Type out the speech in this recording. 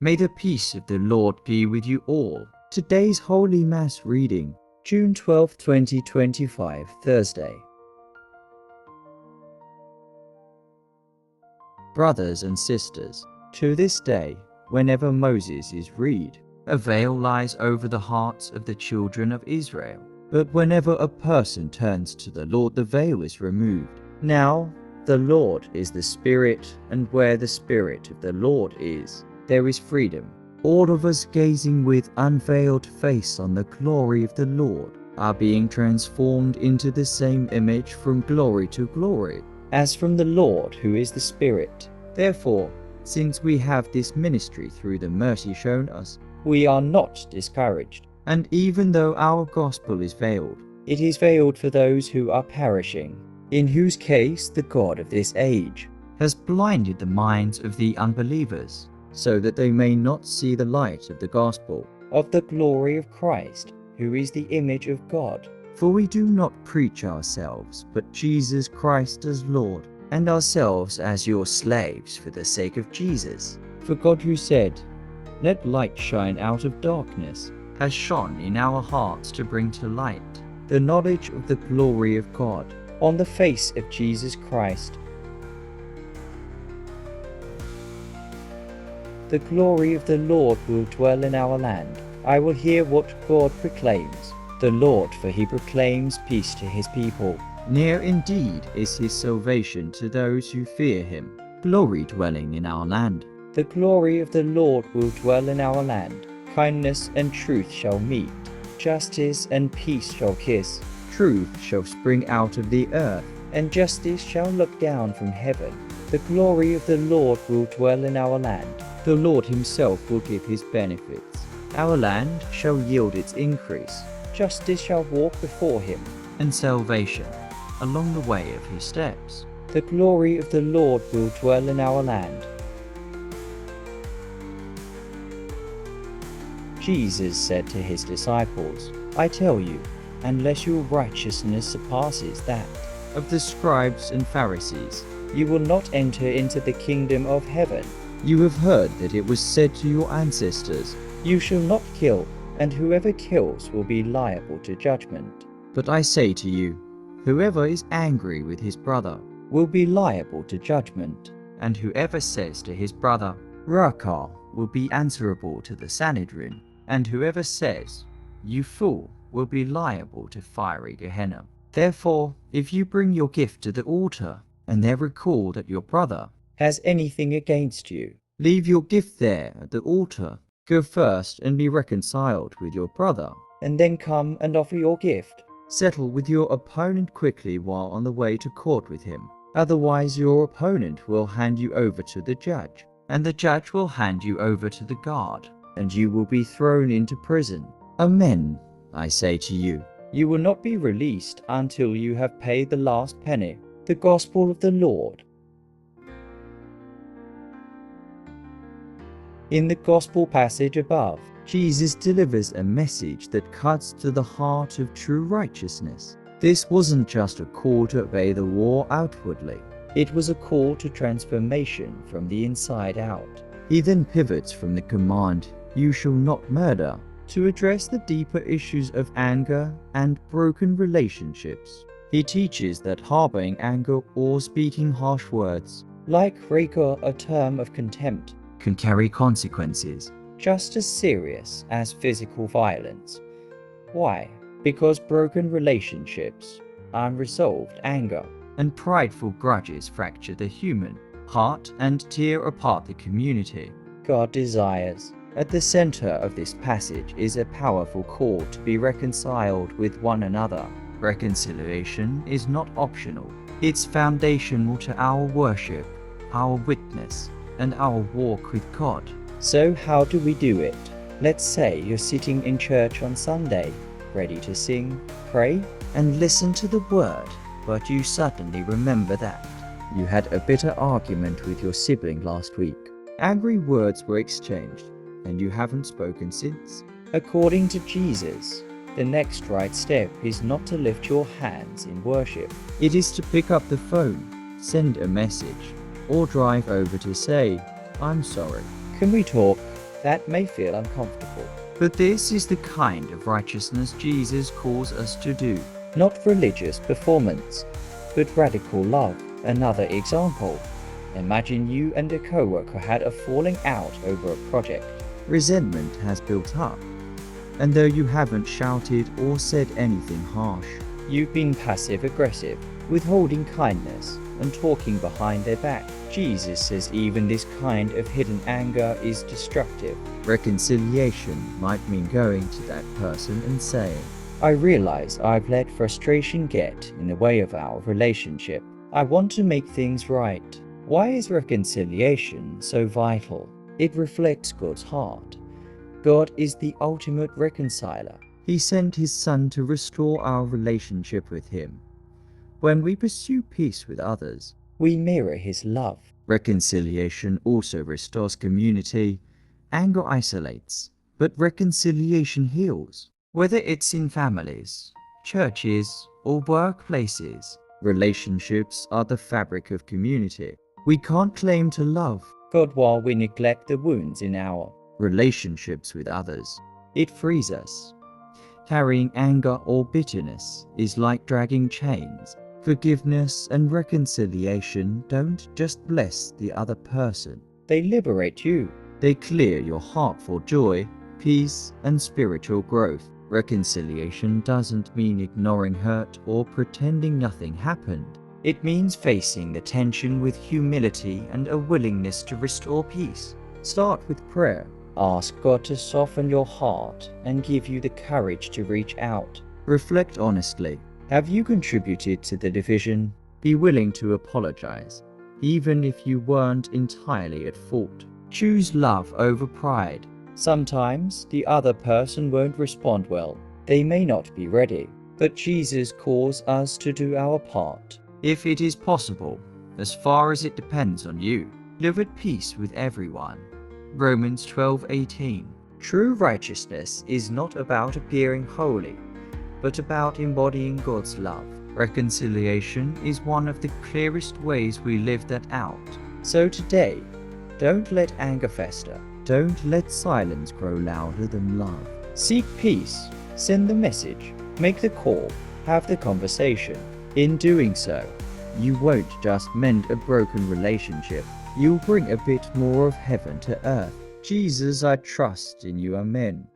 May the peace of the Lord be with you all. Today's Holy Mass reading, June 12, 2025, Thursday. Brothers and sisters, to this day, whenever Moses is read, a veil lies over the hearts of the children of Israel. But whenever a person turns to the Lord, the veil is removed. Now, the Lord is the Spirit, and where the Spirit of the Lord is, there is freedom. All of us, gazing with unveiled face on the glory of the Lord, are being transformed into the same image from glory to glory, as from the Lord who is the Spirit. Therefore, since we have this ministry through the mercy shown us, we are not discouraged. And even though our gospel is veiled, it is veiled for those who are perishing, in whose case the God of this age has blinded the minds of the unbelievers, so that they may not see the light of the gospel of the glory of Christ, who is the image of God. For we do not preach ourselves, but Jesus Christ as Lord, and ourselves as your slaves for the sake of Jesus. For God, who said, "Let light shine out of darkness," has shone in our hearts to bring to light the knowledge of the glory of God on the face of Jesus Christ. The glory of the Lord will dwell in our land. I will hear what God proclaims. The Lord, for he proclaims peace to his people. Near indeed is his salvation to those who fear him. Glory dwelling in our land. The glory of the Lord will dwell in our land. Kindness and truth shall meet. Justice and peace shall kiss. Truth shall spring out of the earth, and justice shall look down from heaven. The glory of the Lord will dwell in our land. The Lord himself will give his benefits. Our land shall yield its increase. Justice shall walk before him, and salvation along the way of his steps. The glory of the Lord will dwell in our land. Jesus said to his disciples, "I tell you, unless your righteousness surpasses that of the scribes and Pharisees, you will not enter into the kingdom of heaven. You have heard that it was said to your ancestors, 'You shall not kill, and whoever kills will be liable to judgment.' But I say to you, whoever is angry with his brother will be liable to judgment, and whoever says to his brother, 'Raca,' will be answerable to the Sanhedrin, and whoever says, 'You fool,' will be liable to fiery Gehenna. Therefore, if you bring your gift to the altar, and there recall that your brother has anything against you, leave your gift there at the altar. Go first and be reconciled with your brother, and then come and offer your gift. Settle with your opponent quickly while on the way to court with him. Otherwise your opponent will hand you over to the judge, and the judge will hand you over to the guard, and you will be thrown into prison. Amen, I say to you, you will not be released until you have paid the last penny." The Gospel of the Lord. In the Gospel passage above, Jesus delivers a message that cuts to the heart of true righteousness. This wasn't just a call to obey the law outwardly. It was a call to transformation from the inside out. He then pivots from the command, "You shall not murder," to address the deeper issues of anger and broken relationships. He teaches that harboring anger or speaking harsh words, like raca, a term of contempt, can carry consequences just as serious as physical violence. Why? Because broken relationships, unresolved anger, and prideful grudges fracture the human heart and tear apart the community. God desires. At the center of this passage is a powerful call to be reconciled with one another. Reconciliation is not optional. It's foundational to our worship, our witness, and our walk with God. So how do we do it? Let's say you're sitting in church on Sunday, ready to sing, pray, and listen to the word, but you suddenly remember that you had a bitter argument with your sibling last week. Angry words were exchanged, and you haven't spoken since. According to Jesus, the next right step is not to lift your hands in worship. It is to pick up the phone, send a message, or drive over to say, "I'm sorry. Can we talk?" That may feel uncomfortable. But this is the kind of righteousness Jesus calls us to do. Not religious performance, but radical love. Another example. Imagine you and a coworker had a falling out over a project. Resentment has built up. And though you haven't shouted or said anything harsh, you've been passive-aggressive, withholding kindness, and talking behind their back. Jesus says even this kind of hidden anger is destructive. Reconciliation might mean going to that person and saying, I realize I've let frustration get in the way of our relationship. I want to make things right. Why is reconciliation so vital? It reflects God's heart. God is the ultimate reconciler. He sent his Son to restore our relationship with him. When we pursue peace with others, we mirror his love. Reconciliation also restores community. Anger isolates, but reconciliation heals. Whether it's in families, churches, or workplaces, relationships are the fabric of community. We can't claim to love God while we neglect the wounds in our relationships with others. It frees us. Carrying anger or bitterness is like dragging chains. Forgiveness and reconciliation don't just bless the other person. They liberate you. They clear your heart for joy, peace, and spiritual growth. Reconciliation doesn't mean ignoring hurt or pretending nothing happened. It means facing the tension with humility and a willingness to restore peace. Start with prayer. Ask God to soften your heart and give you the courage to reach out. Reflect honestly. Have you contributed to the division? Be willing to apologize, even if you weren't entirely at fault. Choose love over pride. Sometimes the other person won't respond well. They may not be ready, but Jesus calls us to do our part. If it is possible, as far as it depends on you, live at peace with everyone. Romans 12:18. True righteousness is not about appearing holy, but about embodying God's love. Reconciliation is one of the clearest ways we live that out. So today, don't let anger fester. Don't let silence grow louder than love. Seek peace. Send the message. Make the call. Have the conversation. In doing so, you won't just mend a broken relationship. You'll bring a bit more of heaven to earth. Jesus, I trust in you. Amen.